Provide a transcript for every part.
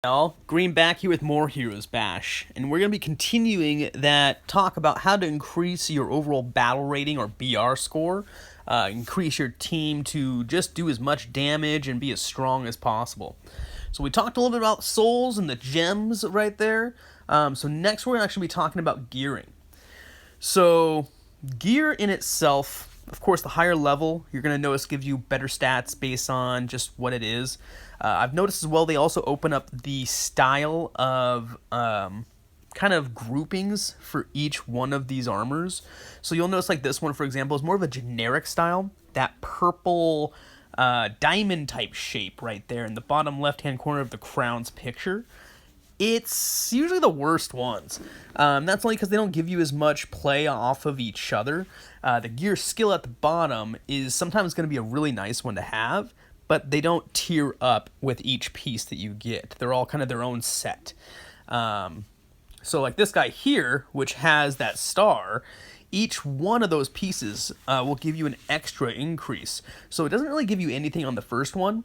All Green back here with more Heroes Bash, and we're going to be continuing that talk about how to increase your overall battle rating or BR score, increase your team to just do as much damage and be as strong as possible. So we talked a little bit about souls and the gems right there. So next we're going to actually be talking about gearing. So gear in itself, of course, the higher level, you're going to notice gives you better stats based on just what it is. I've noticed as well they also open up the style of kind of groupings for each one of these armors. So you'll notice like this one, for example, is more of a generic style. That purple diamond type shape right there in the bottom left-hand corner of the crown's picture. It's usually the worst ones. That's only because they don't give you as much play off of each other. The gear skill at the bottom is sometimes going to be a really nice one to have, but they don't tier up with each piece that you get. They're all kind of their own set. So like this guy here, which has that star, each one of those pieces will give you an extra increase. So it doesn't really give you anything on the first one,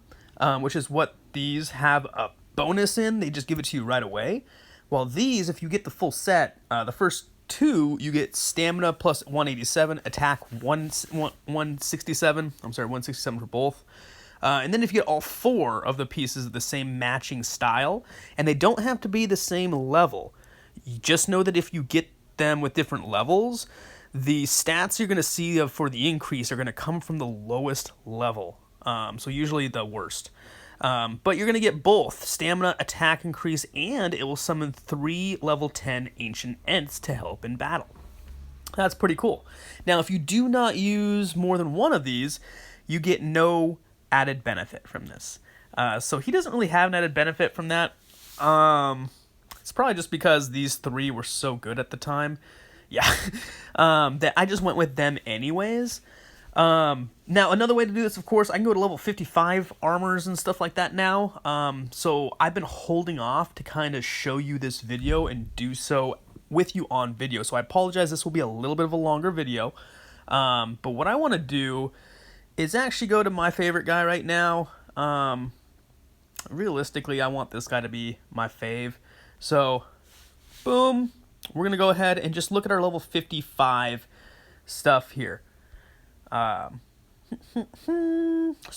which is what these have a bonus in. They just give it to you right away. While these, if you get the full set, the first two, you get stamina plus 187, attack 167. I'm sorry, 167 for both. And then if you get all four of the pieces of the same matching style, and they don't have to be the same level, you just know that if you get them with different levels, the stats you're going to see for the increase are going to come from the lowest level. So usually the worst. But you're going to get both stamina, attack increase, and it will summon 3 level 10 ancient Ents to help in battle. That's pretty cool. Now, if you do not use more than one of these, you get no added benefit from this. So he doesn't really have an added benefit from that. It's probably just because these 3 were so good at the time. Yeah. That I just went with them anyways. Now, another way to do this, of course, I can go to level 55 armors and stuff like that now. So I've been holding off to kind of show you this video and do so with you on video. So I apologize, this will be a little bit of a longer video. But what I want to do is actually go to my favorite guy right now. Realistically, I want this guy to be my fave. So, boom, we're going to go ahead and just look at our level 55 stuff here. So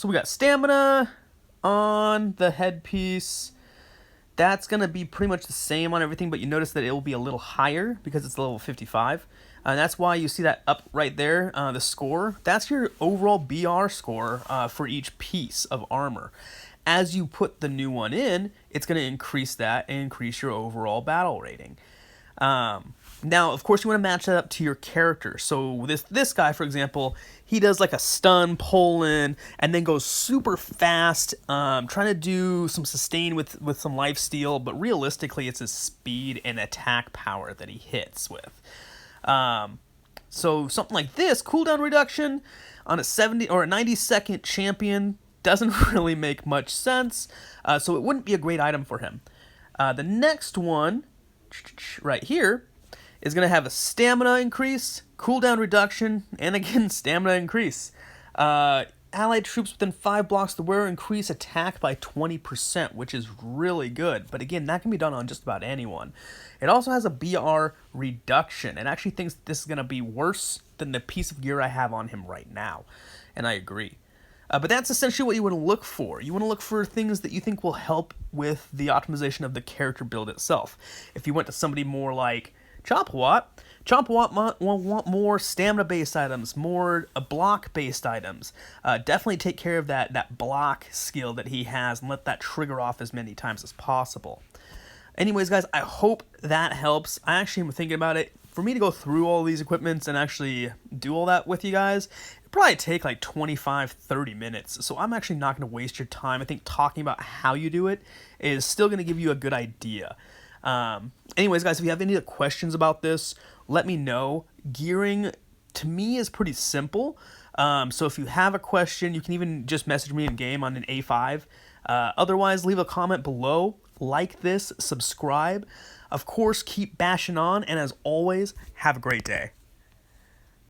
we got stamina on the headpiece. That's going to be pretty much the same on everything, but you notice that it will be a little higher because it's level 55. And that's why you see that up right there, the score. That's your overall BR score for each piece of armor. As you put the new one in, it's going to increase that and increase your overall battle rating. Now, of course, you want to match that up to your character. So this guy, for example, he does like a stun, pull in, and then goes super fast, trying to do some sustain with some lifesteal, but realistically, it's his speed and attack power that he hits with. So something like this, cooldown reduction on a 70 or a 90-second champion doesn't really make much sense, so it wouldn't be a great item for him. The next one, right here, is going to have a stamina increase, cooldown reduction, and again, stamina increase. Allied troops within 5 blocks of the wearer increase attack by 20%, which is really good. But again, that can be done on just about anyone. It also has a BR reduction. It actually thinks this is going to be worse than the piece of gear I have on him right now. And I agree. But that's essentially what you want to look for. You want to look for things that you think will help with the optimization of the character build itself. If you went to somebody more like Chompawat will want more stamina-based items, more block-based items. Definitely take care of that block skill that he has and let that trigger off as many times as possible. Anyways, guys, I hope that helps. I actually am thinking about it. For me to go through all these equipments and actually do all that with you guys, it'd probably take like 25-30 minutes. So I'm actually not going to waste your time. I think talking about how you do it is still going to give you a good idea. Anyways, guys, if you have any other questions about this, let me know. Gearing, to me, is pretty simple. So if you have a question, you can even just message me in game on an A5. Otherwise, leave a comment below, like this, subscribe. Of course, keep bashing on, and as always, have a great day.